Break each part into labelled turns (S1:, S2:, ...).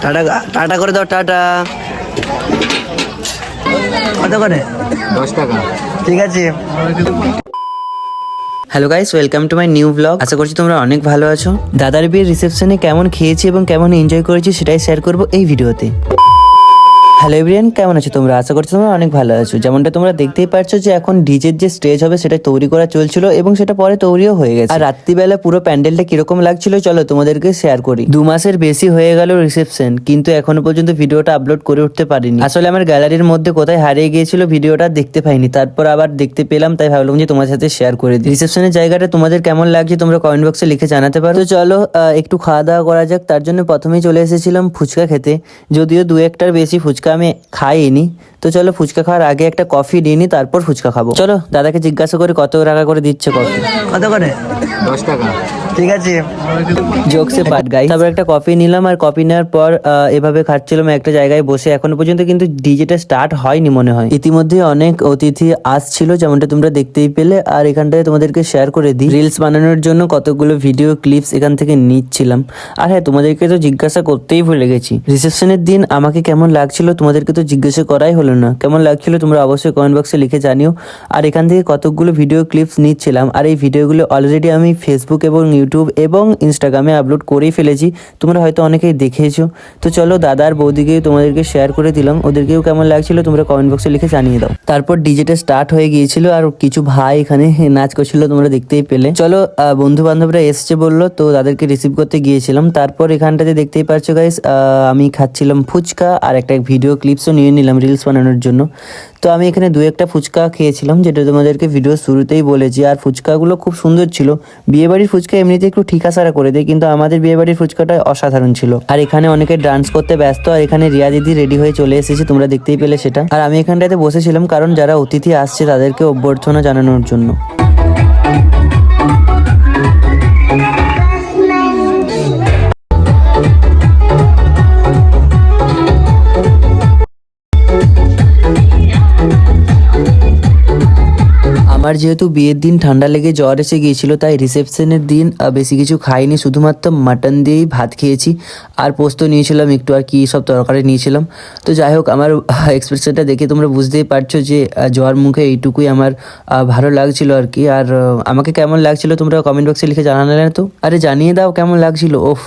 S1: Tata tata করে দাও, tata. কত করে?
S2: 10 টাকা।
S1: ঠিক আছে। Hello guys, welcome to my new blog. আশা করছি তোমরা অনেক ভালো আছো। দাদার বিয়ের রিসেপশনে কেমন খেয়েছি এবং কেমন এনজয় করেছি সেটাই শেয়ার করবো এই ভিডিওতে। হ্যালো এভরিওয়ান, কেমন আছো তোমরা? আশা করছি তোমরা অনেক ভালো আছো। যেমনটা তোমরা দেখতেই পারছো যে এখন ডিজের যে স্টেজ হবে সেটা তৈরি করা চলছিল এবং সেটা পরে তৈরিও হয়ে গেছে। আর রাত্রিবেলা পুরো প্যান্ডেলটা কিরকম লাগছিল চলো তোমাদেরকে শেয়ার করি। 2 মাসের বেশি হয়ে গেল রিসেপশন, কিন্তু এখনো পর্যন্ত ভিডিওটা আপলোড করে উঠতে পারিনি। আসলে আমার গ্যালারির মধ্যে কোথায় হারিয়ে গিয়েছিল, ভিডিওটা দেখতে পাইনি, তারপর আবার দেখতে পেলাম, তাই ভাবলাম যে তোমার সাথে শেয়ার করে দিই। রিসেপশনের জায়গাটা তোমাদের কেমন লাগছে তোমরা কমেন্ট বক্সে লিখে জানাতে পারো। তো চলো একটু খাওয়া দাওয়া করা যাক। তার জন্য প্রথমেই চলে এসেছিলাম ফুচকা খেতে, যদিও 2-1টার বেশি ফুচকা আমি খাইনি। তো চলো ফুচকা খাওয়ার আগে একটা কফি নিয়ে নি, তারপর ফুচকা খাবো। চলো দাদাকে জিজ্ঞাসা করে কত টাকা করে দিচ্ছে কফি। কত করে?
S2: 10 টাকা।
S1: ঠিক আছে। জোকসে পাট গাই। তারপর একটা কফি নিলাম, আর কফি নেওয়ার পর এভাবে খাচ্ছিলাম একটা জায়গায় বসে। এখনো পর্যন্ত কিন্তু ডিজেটা স্টার্ট হয়নি মনে হয়। ইতিমধ্যে অনেক অতিথি আসছিল, যেমনটা তোমরা দেখতেই পেলে। আর এখানটায় তোমাদেরকে শেয়ার করে দিই, রিলস বানানোর জন্য কতগুলো ভিডিও ক্লিপস এখান থেকে নিচ্ছিলাম। আর হ্যাঁ, তোমাদেরকে তো জিজ্ঞাসা করতেই ভুলে গেছি, রিসেপশনের দিন আমাকে কেমন লাগছিল তোমাদেরকে তো জিজ্ঞাসা করাই হলো না। কেমন লাগছিল তোমরা অবশ্যই কমেন্ট বক্সে লিখে জানিও। আর এখান থেকে কতগুলো ভিডিও ক্লিপস নিচ্ছিলাম, আর এই ভিডিওগুলো অলরেডি আমি ফেসবুক এবং ইউটিউব এবং ইনস্টাগ্রামে আপলোড করেই ফেলেছি, তোমরা হয়তো অনেকেই দেখেছো। তো চলো দাদা আর বৌদিকে তোমাদেরকে শেয়ার করে দিলাম, ওদেরকেও কেমন লাগছিল তোমরা কমেন্ট বক্সে লিখে জানিয়ে দাও। তারপর ডিজেটা স্টার্ট হয়ে গিয়েছিল, আর কিছু ভাই এখানে নাচ করছিল, তোমরা দেখতেই পেলে। চলো বন্ধু বান্ধবরা এসছে বললো, তো তাদেরকে রিসিভ করতে গিয়েছিলাম। তারপর এখানটাতে দেখতেই পারছো গাইস, আমি খাচ্ছিলাম ফুচকা, আর একটা ভিডিও ক্লিপসও নিয়ে নিলাম রিলস বানানোর জন্য। তো আমি এখানে 2-1টা ফুচকা খেয়েছিলাম, যেটা তোমাদেরকে ভিডিও শুরুতেই বলেছি। আর ফুচকাগুলো খুব সুন্দর ছিল। বিয়েবাড়ির ফুচকা এমনিতে একটু ঠিকাসারা করে দেয়, কিন্তু আমাদের বিয়েবাড়ির ফুচকাটা অসাধারণ ছিল। আর এখানে অনেকে ডান্স করতে ব্যস্ত, আর এখানে রিয়া দিদি রেডি হয়ে চলে এসেছে, তোমরা দেখতেই পেলে সেটা। আর আমি এখানটাতে বসেছিলাম কারণ যারা অতিথি আসছে তাদেরকে অভ্যর্থনা জানানোর জন্য। আমার যেহেতু বিয়ের দিন ঠান্ডা লেগে জ্বর এসে গিয়েছিল, তাই রিসেপশনের দিন বেশি কিছু খাইনি, শুধুমাত্র মাটন দিয়েই ভাত খেয়েছি। আর পোস্ত নিয়েছিলাম একটু, আর কি সব তরকারি নিয়েছিলাম। তো যাই হোক, আমার এক্সপ্রেশনটা দেখে তোমরা বুঝতেই পারছো যে জ্বর মুখে এইটুকুই আমার ভালো লাগছিল আর কি। আর আমাকে কেমন লাগছিল তোমরা কমেন্ট বক্সে লিখে জানালে না তো? আরে জানিয়ে দাও কেমন লাগছিল। ওফ,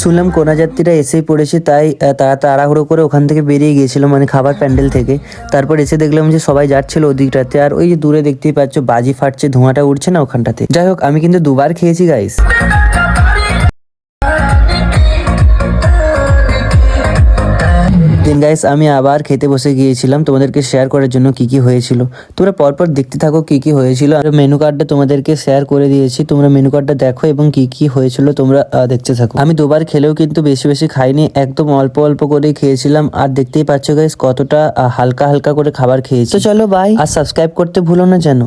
S1: শুনলাম কন্যাযাত্রীরা এসেই পড়েছে, তাই তারা তাড়াহুড়ো করে ওখান থেকে বেরিয়ে গিয়েছিল, মানে খাবার প্যান্ডেল থেকে। তারপর এসে দেখলাম যে সবাই যাচ্ছিল ওদিকটাতে, আর ওই যে দূরে দেখতেই পাচ্ছ বাজি ফাটছে, ধোঁয়াটা উঠছে না ওখানটাতে। যাই হোক, আমি কিন্তু 2বার খেয়েছি গাইস। দেন গাইস আমি আবার খেতে বসে গিয়েছিলাম তোমাদেরকে শেয়ার করার জন্য কি কি হয়েছিল। তোমরা পরপর দেখতে থাকো কি কি হয়েছিল। আর মেনু কার্ডটা তোমাদেরকে শেয়ার করে দিয়েছি, তোমরা মেনু কার্ডটা দেখো এবং কি কি হয়েছিল তোমরা দেখতে থাকো। আমি 2বার খেলেও কিন্তু বেশি বেশি খাইনি, একদম অল্প অল্প করে খেয়েছিলাম। আর দেখতেই পাচ্ছ গাইস কতটা হালকা হালকা করে খাবার খেয়েছি। তো চলো বাই, আর সাবস্ক্রাইব করতে ভুলো না যেন।